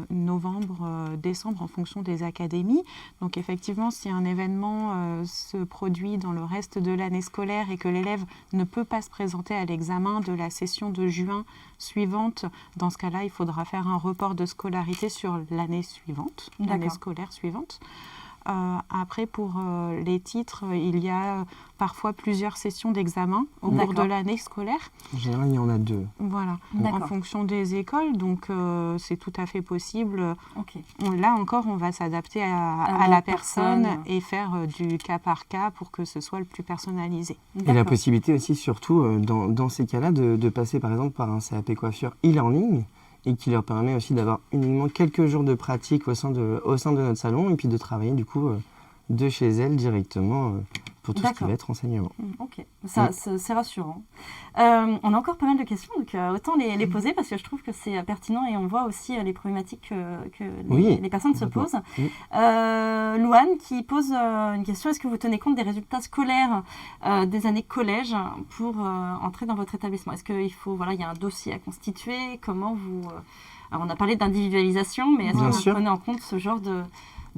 novembre, décembre, en fonction des académies. Donc, effectivement, si un événement se produit dans le reste de l'année scolaire et que l'élève ne peut pas se présenter à l'examen de la session de juin suivante, dans ce cas-là, il faudra faire un report de scolarité sur l'année suivante, l'année scolaire suivante. Après, pour les titres, il y a parfois plusieurs sessions d'examen au cours de l'année scolaire. En général, il y en a 2. Voilà, en fonction des écoles. Donc, c'est tout à fait possible. Là encore, on va s'adapter à la personne et faire du cas par cas pour que ce soit le plus personnalisé. Et la possibilité aussi, surtout, dans ces cas-là, de passer par exemple par un CAP coiffure e-learning, et qui leur permet aussi d'avoir uniquement quelques jours de pratique au sein de notre salon et puis de travailler du coup de chez elles directement pour tout ce qui va être enseignement. Ok, c'est rassurant. On a encore pas mal de questions, donc autant les poser parce que je trouve que c'est pertinent et on voit aussi les problématiques que les personnes se posent. Louane qui pose une question, est-ce que vous tenez compte des résultats scolaires des années collège pour entrer dans votre établissement? Est-ce qu'il faut, il y a un dossier à constituer? Comment vous... Alors on a parlé d'individualisation, mais est-ce que vous prenez en compte ce genre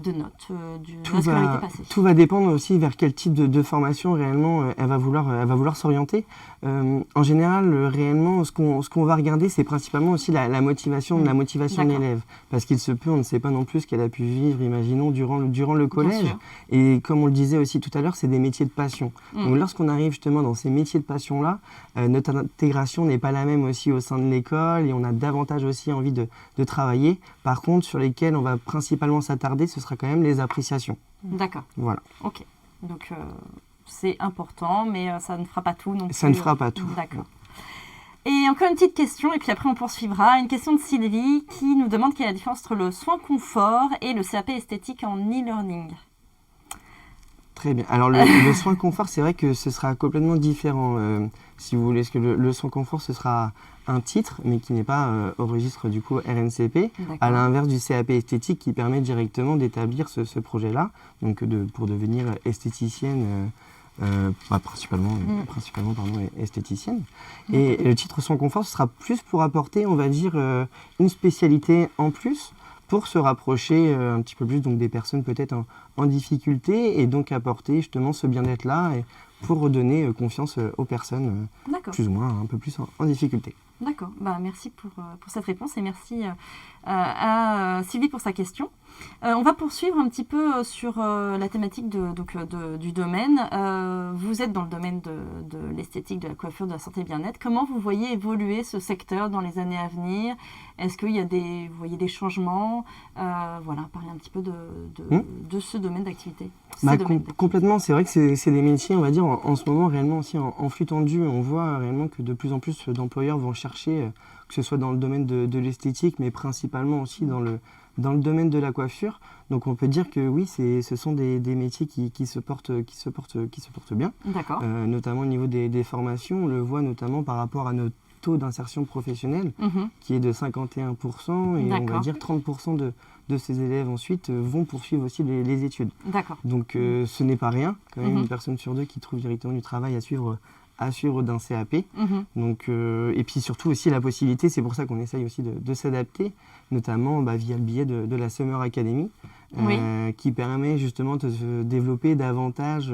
notes de la scolarité passée. Tout va dépendre aussi vers quel type de formation réellement elle va vouloir s'orienter. En général, réellement, ce qu'on va regarder, c'est principalement aussi la motivation de l'élève. Parce qu'il se peut, on ne sait pas non plus ce qu'elle a pu vivre, imaginons, durant le collège. Et comme on le disait aussi tout à l'heure, c'est des métiers de passion. Donc lorsqu'on arrive justement dans ces métiers de passion-là, notre intégration n'est pas la même aussi au sein de l'école et on a davantage aussi envie de travailler. Par contre, sur lesquels on va principalement s'attarder, ce sera quand même les appréciations. D'accord. Voilà. Ok. Donc, c'est important, mais ça ne fera pas tout non plus. Ça ne fera pas tout. D'accord. Et encore une petite question, et puis après on poursuivra. Une question de Sylvie qui nous demande quelle est la différence entre le soin confort et le CAP esthétique en e-learning. Très bien. Alors le soin confort, c'est vrai que ce sera complètement différent, si vous voulez. Parce que le soin confort, ce sera un titre, mais qui n'est pas au registre du coup RNCP, à l'inverse du CAP esthétique qui permet directement d'établir ce projet-là, donc pour devenir esthéticienne, principalement esthéticienne. Et le titre soin confort, ce sera plus pour apporter, on va dire, une spécialité en plus, pour se rapprocher un petit peu plus donc, des personnes peut-être en difficulté et donc apporter justement ce bien-être-là et pour redonner confiance aux personnes plus ou moins un peu plus en difficulté. D'accord, merci pour cette réponse et merci à Sylvie pour sa question. On va poursuivre un petit peu sur la thématique du domaine. Vous êtes dans le domaine de l'esthétique, de la coiffure, de la santé et bien-être. Comment vous voyez évoluer ce secteur dans les années à venir? Est-ce qu'il y a vous voyez des changements? Parlez un petit peu de ce domaine d'activité. Complètement, c'est vrai que c'est des métiers, on va dire, en ce moment réellement aussi en flux tendu. On voit réellement que de plus en plus d'employeurs vont chercher, que ce soit dans le domaine de l'esthétique, mais principalement aussi dans le domaine de la coiffure. Donc on peut dire que oui, ce sont des métiers qui se portent bien. D'accord. Notamment au niveau des formations, on le voit notamment par rapport à notre taux d'insertion professionnelle qui est de 51% et on va dire 30% de ces élèves ensuite vont poursuivre aussi les études. D'accord. Donc ce n'est pas rien, quand même une personne sur deux qui trouve directement du travail à suivre d'un CAP. Donc, et puis surtout aussi la possibilité, c'est pour ça qu'on essaye aussi de s'adapter, notamment via le biais de la Summer Academy, qui permet justement de se développer davantage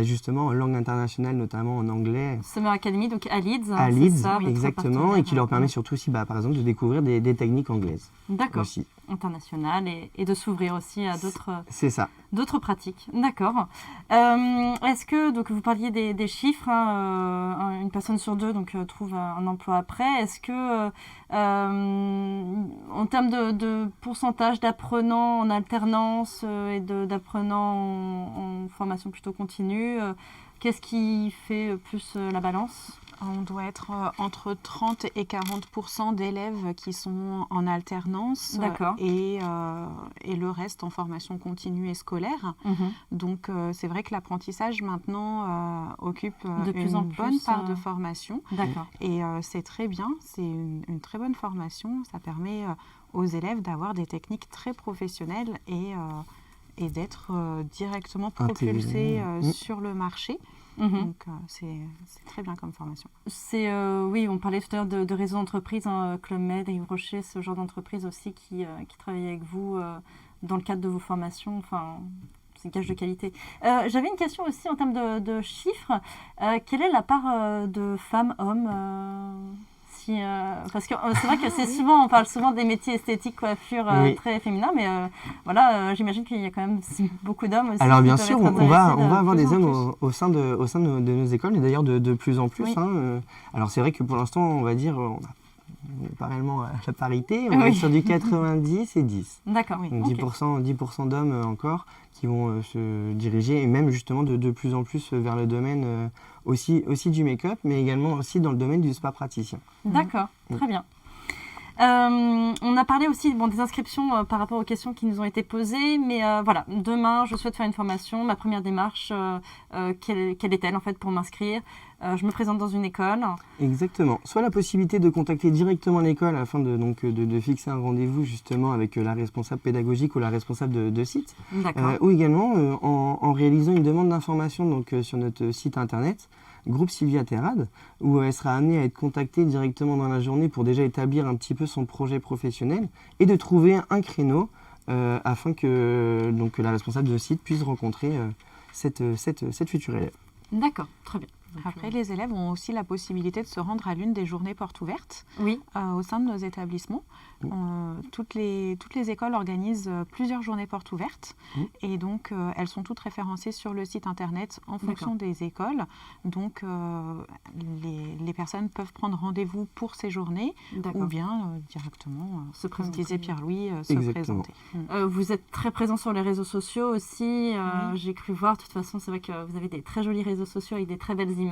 justement en langue internationale, notamment en anglais. Summer Academy, donc à Leeds. À Leeds, exactement, et qui leur permet surtout aussi, par exemple, de découvrir des techniques anglaises. D'accord. Aussi. Internationales et de s'ouvrir aussi à d'autres pratiques. D'accord. Est-ce que, donc vous parliez des chiffres, une personne sur deux trouve un emploi après. Est-ce que, en termes de pourcentage d'apprenants en alternance et d'apprenants en formation plutôt continue, qu'est-ce qui fait plus la balance ? On doit être entre 30 et 40% d'élèves qui sont en alternance et le reste en formation continue et scolaire. Donc c'est vrai que l'apprentissage maintenant occupe une bonne part de formation. Et c'est très bien, c'est une très bonne formation. Ça permet aux élèves d'avoir des techniques très professionnelles et d'être directement propulsés sur le marché. Donc c'est très bien comme formation. Oui, on parlait tout à l'heure de réseaux d'entreprises, Club Med, Yves Rocher, ce genre d'entreprise aussi qui travaillent avec vous dans le cadre de vos formations. Enfin, c'est une gage de qualité. J'avais une question aussi en termes de chiffres. Quelle est la part de femmes-hommes parce que c'est vrai que on parle souvent des métiers esthétiques, coiffure très féminins, mais j'imagine qu'il y a quand même beaucoup d'hommes aussi. Alors bien sûr, on va avoir des hommes au sein de nos écoles, et d'ailleurs de plus en plus. Alors c'est vrai que pour l'instant, on va dire, on n'est pas réellement à la parité, on est sur du 90 et 10. D'accord, oui. Donc 10% d'hommes encore qui vont se diriger, et même justement de plus en plus vers le domaine aussi du make-up, mais également aussi dans le domaine du spa praticien. D'accord, très bien. On a parlé aussi des inscriptions par rapport aux questions qui nous ont été posées, mais demain, je souhaite faire une formation. Ma première démarche, quelle est-elle en fait pour m'inscrire? Je me présente dans une école. Exactement. Soit la possibilité de contacter directement l'école afin de fixer un rendez-vous justement avec la responsable pédagogique ou la responsable de site. Ou également en réalisant une demande d'information sur notre site internet, Groupe Sylvia Terrade, où elle sera amenée à être contactée directement dans la journée pour déjà établir un petit peu son projet professionnel et de trouver un créneau afin que la responsable de site puisse rencontrer cette future élève. D'accord, très bien. Après, les élèves ont aussi la possibilité de se rendre à l'une des journées portes ouvertes au sein de nos établissements. Toutes les écoles organisent plusieurs journées portes ouvertes et donc elles sont toutes référencées sur le site internet en fonction des écoles. Donc les personnes peuvent prendre rendez-vous pour ces journées ou bien directement, comme disait Pierre-Louis, se présenter. Vous êtes très présent sur les réseaux sociaux aussi. J'ai cru voir, de toute façon, c'est vrai que vous avez des très jolis réseaux sociaux avec des très belles images.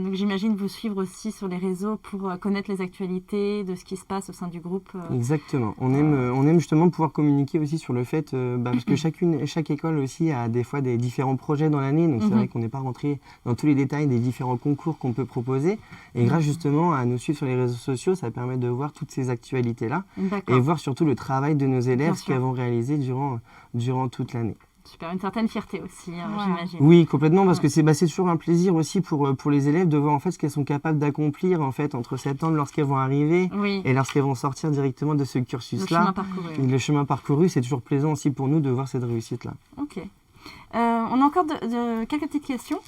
Donc j'imagine vous suivre aussi sur les réseaux pour connaître les actualités de ce qui se passe au sein du groupe. Exactement. On aime justement pouvoir communiquer aussi sur le fait, parce que chaque école aussi a des fois des différents projets dans l'année, donc c'est vrai qu'on n'est pas rentré dans tous les détails des différents concours qu'on peut proposer. Et grâce justement à nous suivre sur les réseaux sociaux, ça permet de voir toutes ces actualités-là et voir surtout le travail de nos élèves, ce qu'elles vont réaliser durant toute l'année. Super, une certaine fierté aussi, j'imagine. Oui, complètement, parce que c'est toujours un plaisir aussi pour les élèves de voir en fait ce qu'elles sont capables d'accomplir en fait entre septembre lorsqu'elles vont arriver et lorsqu'elles vont sortir directement de ce cursus-là. Le chemin parcouru, c'est toujours plaisant aussi pour nous de voir cette réussite-là. Ok. On a encore quelques petites questions.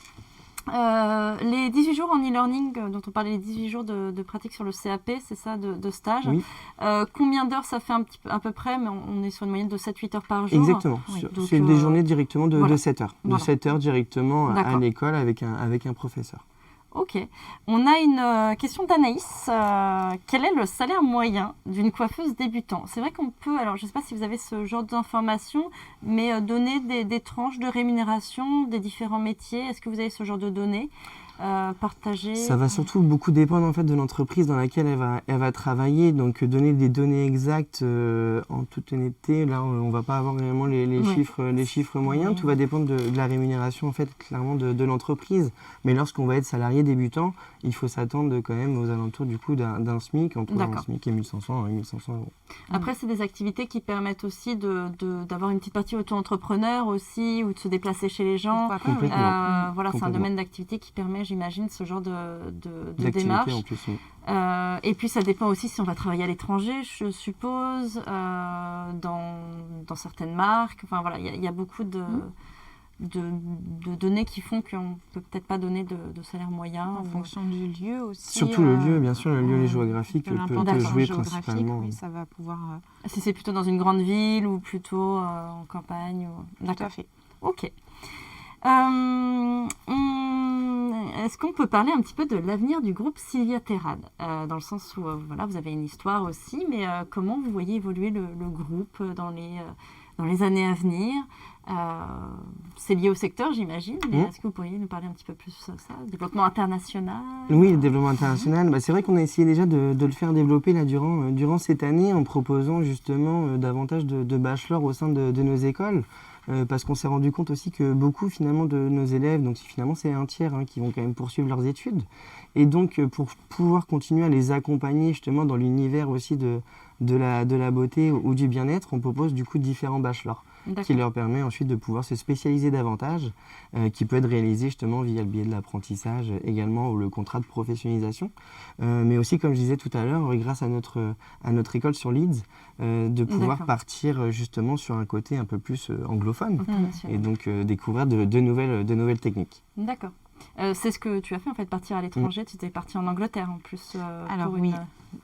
Les 18 jours en e-learning dont on parlait, les 18 jours de pratique sur le CAP, c'est ça, de stage. Combien d'heures ça fait à peu près? Mais on est sur une moyenne de 7-8 heures par jour. Exactement. C'est des journées directement de 7 heures. De 7 heures directement à l'école avec un professeur. Ok. On a une question d'Anaïs. Quel est le salaire moyen d'une coiffeuse débutant? C'est vrai qu'on peut, alors je ne sais pas si vous avez ce genre d'informations, mais donner des tranches de rémunération des différents métiers. Est-ce que vous avez ce genre de données partagées? Ça va surtout beaucoup dépendre en fait de l'entreprise dans laquelle elle va travailler. Donc donner des données exactes en toute honnêteté, là on ne va pas avoir vraiment les chiffres moyens. Tout va dépendre de la rémunération en fait clairement de l'entreprise. Mais lorsqu'on va être salarié débutant, il faut s'attendre quand même aux alentours du coup d'un SMIC, entre un SMIC et 1500 euros. Après, c'est des activités qui permettent aussi d'avoir une petite partie auto-entrepreneur aussi, ou de se déplacer chez les gens. Voilà, c'est un domaine d'activité qui permet, j'imagine, ce genre de démarche. En plus, oui. Et puis, ça dépend aussi si on va travailler à l'étranger, je suppose, dans certaines marques. Enfin, voilà, il y a beaucoup de données qui font qu'on ne peut peut-être pas donner de salaire moyen. En fonction du lieu aussi. Surtout le lieu, bien sûr, le lieu géographique peut jouer principalement. Oui, ça va pouvoir... Si c'est plutôt dans une grande ville ou plutôt en campagne. Tout à fait. Ok. Est-ce qu'on peut parler un petit peu de l'avenir du groupe Sylvia Terrade, dans le sens où voilà, vous avez une histoire aussi, mais comment vous voyez évoluer le groupe dans les années à venir? C'est lié au secteur, j'imagine, mais est-ce que vous pourriez nous parler un petit peu plus de ça? Développement international? Oui, le développement international, c'est vrai qu'on a essayé déjà de le faire développer là, durant cette année en proposant justement davantage de bachelors au sein de nos écoles. Parce qu'on s'est rendu compte aussi que beaucoup finalement de nos élèves, donc finalement c'est un tiers qui vont quand même poursuivre leurs études, et donc pour pouvoir continuer à les accompagner justement dans l'univers aussi de la beauté ou du bien-être, on propose du coup différents bachelors qui leur permet ensuite de pouvoir se spécialiser davantage, qui peut être réalisé justement via le biais de l'apprentissage également ou le contrat de professionnalisation, mais aussi comme je disais tout à l'heure, grâce à notre école sur Leeds, de pouvoir partir justement sur un côté un peu plus anglophone et donc découvrir de nouvelles techniques. D'accord. C'est ce que tu as fait en fait, partir à l'étranger. Tu étais parti en Angleterre en plus. Alors oui,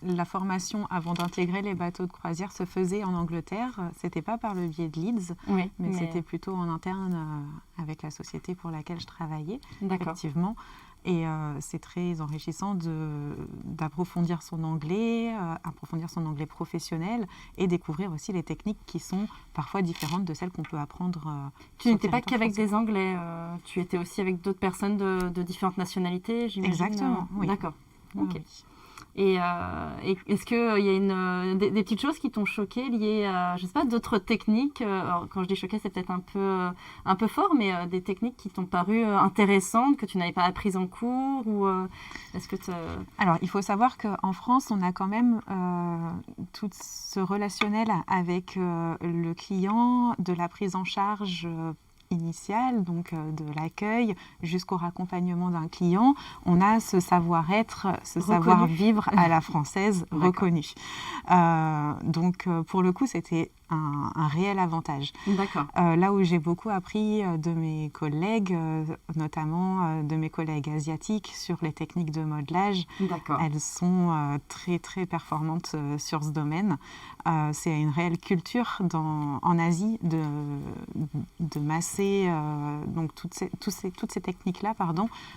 la formation avant d'intégrer les bateaux de croisière se faisait en Angleterre. C'était pas par le biais de Leeds, mais c'était plutôt en interne avec la société pour laquelle je travaillais. Effectivement. Et c'est très enrichissant d'approfondir son anglais professionnel et découvrir aussi les techniques qui sont parfois différentes de celles qu'on peut apprendre. Tu n'étais pas qu'avec des Anglais, tu étais aussi avec d'autres personnes de différentes nationalités, j'imagine. Exactement, oui. D'accord. Ok. Oui. Et est-ce qu'il y a des petites choses qui t'ont choqué liées à, je sais pas, d'autres techniques? Alors, quand je dis choqué, c'est peut-être un peu fort, mais des techniques qui t'ont paru intéressantes, que tu n'avais pas apprises en cours, ou est-ce que Alors, il faut savoir qu'en France, on a quand même tout ce relationnel avec le client, de la prise en charge initiale, donc de l'accueil jusqu'au raccompagnement d'un client. On a ce savoir-être, savoir-vivre à la française reconnu. Donc, pour le coup, c'était un réel avantage. D'accord. Là où j'ai beaucoup appris de mes collègues, notamment de mes collègues asiatiques, sur les techniques de modelage, elles sont très très performantes sur ce domaine. C'est une réelle culture en Asie de masser, donc toutes ces techniques-là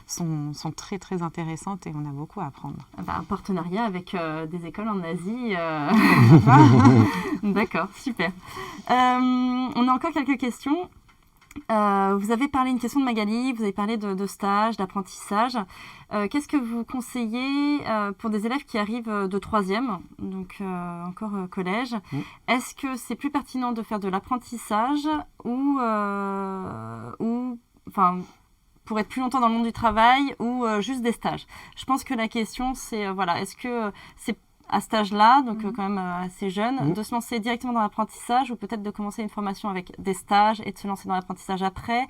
sont très très intéressantes et on a beaucoup à apprendre. Un partenariat avec des écoles en Asie. D'accord, super. On a encore quelques questions. Vous avez parlé, une question de Magali, vous avez parlé de stage, d'apprentissage. Qu'est-ce que vous conseillez pour des élèves qui arrivent de 3e, donc encore collège? Est-ce que c'est plus pertinent de faire de l'apprentissage ou pour être plus longtemps dans le monde du travail ou juste des stages? Je pense que la question c'est, est-ce que c'est à cet âge-là, donc quand même assez jeune, de se lancer directement dans l'apprentissage ou peut-être de commencer une formation avec des stages et de se lancer dans l'apprentissage après?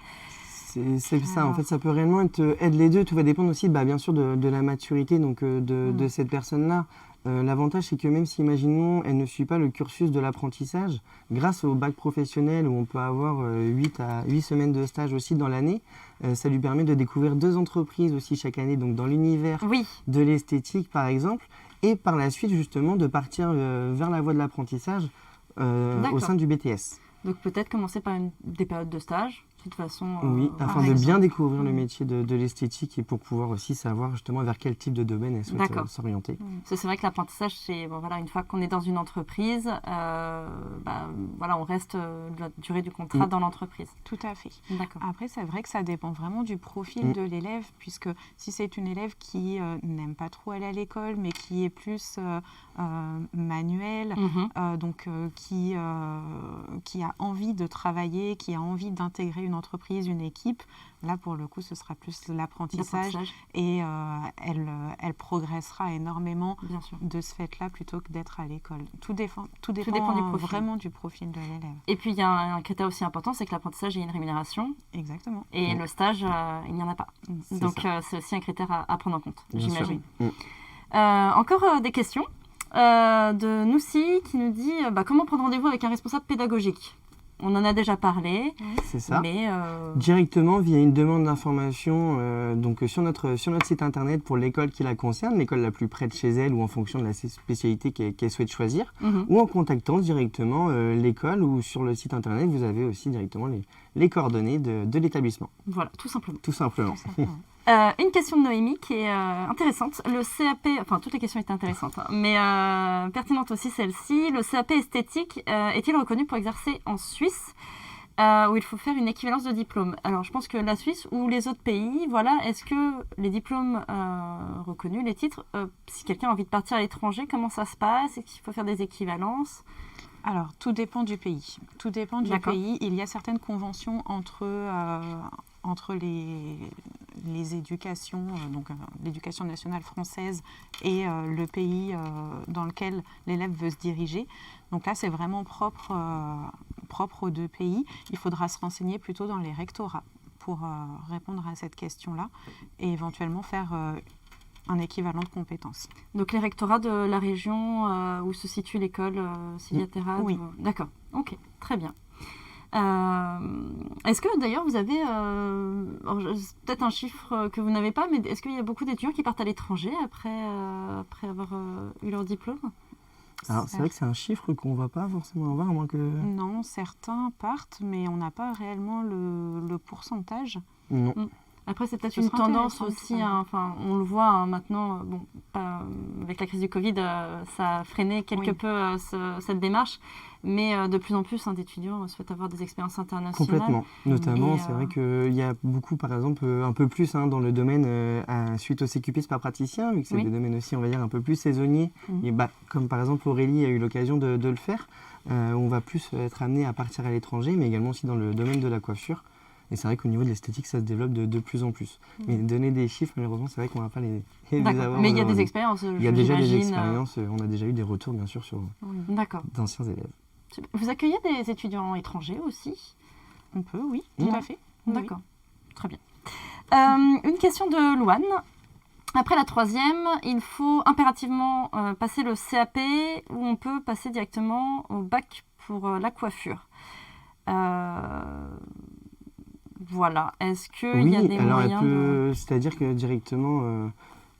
C'est ça, en fait, ça peut réellement être les deux. Tout va dépendre aussi, bien sûr, de la maturité de cette personne-là. L'avantage, c'est que même si, imaginons, elle ne suit pas le cursus de l'apprentissage, grâce au bac professionnel où on peut avoir 8 semaines de stage aussi dans l'année, ça lui permet de découvrir 2 entreprises aussi chaque année, donc dans l'univers de l'esthétique, par exemple, et par la suite, justement, de partir vers la voie de l'apprentissage au sein du BTS. Donc peut-être commencer par des périodes de stage, de toute façon. Oui, afin de bien découvrir le métier de l'esthétique et pour pouvoir aussi savoir justement vers quel type de domaine elle souhaite s'orienter. C'est vrai que l'apprentissage, c'est une fois qu'on est dans une entreprise, on reste la durée du contrat dans l'entreprise. Tout à fait. D'accord. Après, c'est vrai que ça dépend vraiment du profil de l'élève, puisque si c'est une élève qui n'aime pas trop aller à l'école, mais qui est plus manuelle, qui a envie de travailler, qui a envie d'intégrer une entreprise, une équipe, là pour le coup ce sera plus l'apprentissage et elle progressera énormément de ce fait-là plutôt que d'être à l'école. Tout dépend vraiment du profil de l'élève. Et puis il y a un critère aussi important, c'est que l'apprentissage, il y a une rémunération. Exactement. Et le stage, il n'y en a pas. Donc c'est aussi un critère à prendre en compte, j'imagine. Encore des questions de Noussi qui nous dit comment prendre rendez-vous avec un responsable pédagogique? On en a déjà parlé. C'est ça. Mais directement via une demande d'information sur notre site internet pour l'école qui la concerne, l'école la plus près de chez elle ou en fonction de la spécialité qu'elle souhaite choisir, ou en contactant directement l'école ou sur le site internet, vous avez aussi directement les coordonnées de l'établissement. Voilà, tout simplement. Tout simplement. Une question de Noémie qui est intéressante. Le CAP, toutes les questions étaient intéressantes, mais pertinente aussi celle-ci. Le CAP esthétique est-il reconnu pour exercer en Suisse où il faut faire une équivalence de diplôme? Alors, je pense que la Suisse ou les autres pays, est-ce que les diplômes reconnus, les titres, si quelqu'un a envie de partir à l'étranger, comment ça se passe? Est-ce qu'il faut faire des équivalences? Alors, tout dépend du pays. Tout dépend du pays. Il y a certaines conventions entre les éducations, l'éducation nationale française et le pays dans lequel l'élève veut se diriger. Donc là, c'est vraiment propre aux deux pays. Il faudra se renseigner plutôt dans les rectorats pour répondre à cette question-là et éventuellement faire un équivalent de compétences. Donc les rectorats de la région où se situe l'école Sylvia Terrade? Oui. D'accord, ok, très bien. Est-ce que d'ailleurs vous avez, peut-être un chiffre que vous n'avez pas, mais est-ce qu'il y a beaucoup d'étudiants qui partent à l'étranger après avoir eu leur diplôme? Alors c'est vrai que c'est un chiffre qu'on ne va pas forcément avoir, à moins que... Non, certains partent, mais on n'a pas réellement le pourcentage. Non. Après, c'est peut-être une tendance aussi, on le voit maintenant, avec la crise du Covid, ça a freiné quelque peu cette démarche, mais de plus en plus d'étudiants souhaitent avoir des expériences internationales. Complètement. Notamment, c'est vrai qu'il y a beaucoup, par exemple, un peu plus dans le domaine, suite au CQP, c'est pas praticien, vu que c'est des domaines aussi, on va dire, un peu plus saisonniers, et comme par exemple Aurélie a eu l'occasion de le faire, on va plus être amené à partir à l'étranger, mais également aussi dans le domaine de la coiffure. Et c'est vrai qu'au niveau de l'esthétique, ça se développe de plus en plus. Mais donner des chiffres, malheureusement, c'est vrai qu'on ne va pas les avoir. Mais il y a des expériences, il y a déjà des expériences, on a déjà eu des retours, bien sûr, sur d'anciens élèves. Vous accueillez des étudiants étrangers aussi? On peut, oui, tout à fait. D'accord, très bien. Une question de Louane. Après la troisième, il faut impérativement passer le CAP ou on peut passer directement au bac pour la coiffure. Voilà. Est-ce qu'il y a des moyens c'est-à-dire que directement,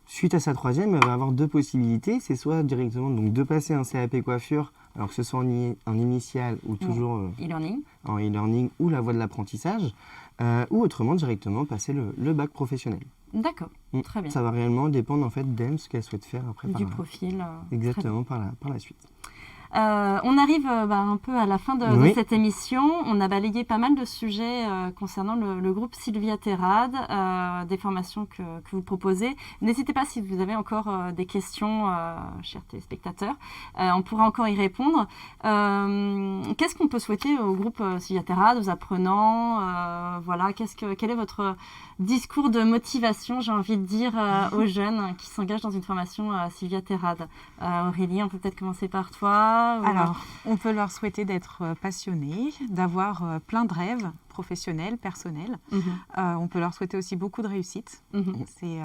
suite à sa troisième, elle va avoir deux possibilités. C'est soit directement donc, de passer un CAP coiffure, alors que ce soit en initial ou toujours en e-learning ou la voie de l'apprentissage, ou autrement directement passer le bac professionnel. D'accord, très bien. Ça va réellement dépendre en fait d'elle, ce qu'elle souhaite faire après. Du profil. Exactement, par la suite. On arrive un peu à la fin de cette émission. On a balayé pas mal de sujets concernant le groupe Sylvia Terrade, des formations que vous proposez. N'hésitez pas si vous avez encore des questions, chers téléspectateurs. On pourra encore y répondre. Qu'est-ce qu'on peut souhaiter au groupe Sylvia Terrade, aux apprenants voilà, quel est votre discours de motivation, j'ai envie de dire, aux jeunes qui s'engagent dans une formation Sylvia Terrade? Aurélie, on peut peut-être commencer par toi. Alors, on peut leur souhaiter d'être passionnés, d'avoir plein de rêves professionnels, personnels. On peut leur souhaiter aussi beaucoup de réussite. C'est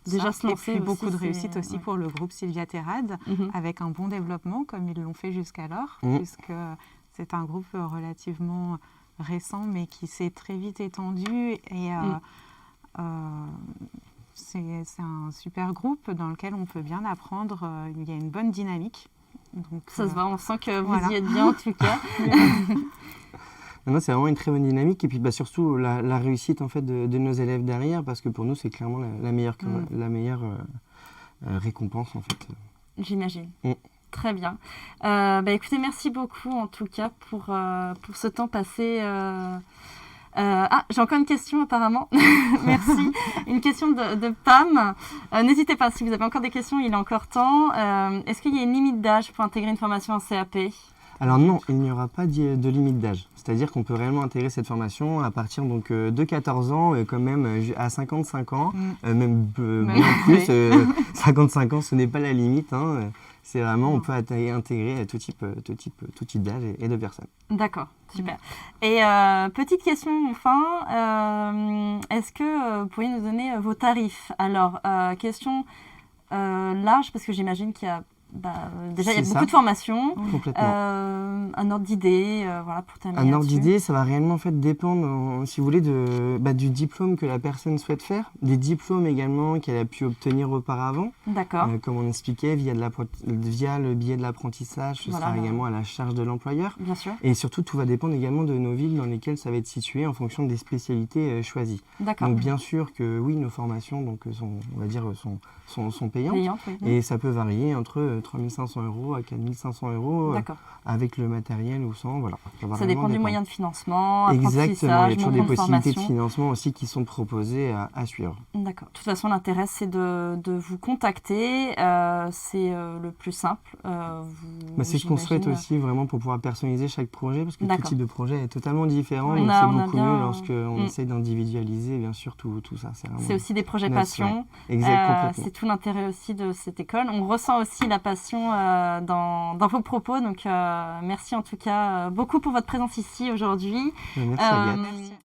déjà se lancer. Et puis beaucoup de réussite aussi pour le groupe Sylvia Terrade, avec un bon développement comme ils l'ont fait jusqu'alors, puisque c'est un groupe relativement récent, mais qui s'est très vite étendu et c'est un super groupe dans lequel on peut bien apprendre. Il y a une bonne dynamique. Donc, ça se voit, on sent que vous y êtes bien en tout cas. Non, c'est vraiment une très bonne dynamique et puis surtout la réussite en fait de nos élèves derrière, parce que pour nous c'est clairement la meilleure récompense en fait. J'imagine. Très bien. Écoutez, merci beaucoup en tout cas pour ce temps passé. J'ai encore une question apparemment. Merci. Une question de Pam. N'hésitez pas, si vous avez encore des questions, il est encore temps. Est-ce qu'il y a une limite d'âge pour intégrer une formation en CAP ? Alors non, il n'y aura pas de limite d'âge. C'est-à-dire qu'on peut réellement intégrer cette formation à partir donc, de 14 ans, quand même à 55 ans, même bien plus. 55 ans, ce n'est pas la limite. C'est vraiment, on peut intégrer tout type d'âge et de personnes. D'accord, super. Et petite question enfin, est-ce que vous pourriez nous donner vos tarifs ? Alors, question large, parce que j'imagine qu'il y a déjà, il y a beaucoup de formations. Un ordre d'idée, voilà, pour terminer. Un ordre d'idée, ça va réellement en fait dépendre, si vous voulez, du diplôme que la personne souhaite faire, des diplômes également qu'elle a pu obtenir auparavant. D'accord. Comme on expliquait, via le biais de l'apprentissage, ce sera également à la charge de l'employeur. Bien sûr. Et surtout, tout va dépendre également de nos villes dans lesquelles ça va être situé en fonction des spécialités choisies. D'accord. Donc bien sûr que oui, nos formations sont payantes. Oui. Et ça peut varier entre 3 500 € à 4 500 € avec le matériel ou sans. Voilà. Ça dépend du moyen de financement, exactement, il y a toujours des possibilités de formation. financement aussi qui sont proposées à suivre. D'accord. De toute façon, l'intérêt, c'est de vous contacter. C'est le plus simple. C'est ce qu'on souhaite aussi vraiment pour pouvoir personnaliser chaque projet, parce que tout type de projet est totalement différent. Oui, donc c'est beaucoup mieux lorsqu'on essaie d'individualiser bien sûr tout ça. C'est aussi des projets passion. C'est tout l'intérêt aussi de cette école. On ressent aussi la passion dans vos propos. Donc merci en tout cas beaucoup pour votre présence ici aujourd'hui. Merci Agathe.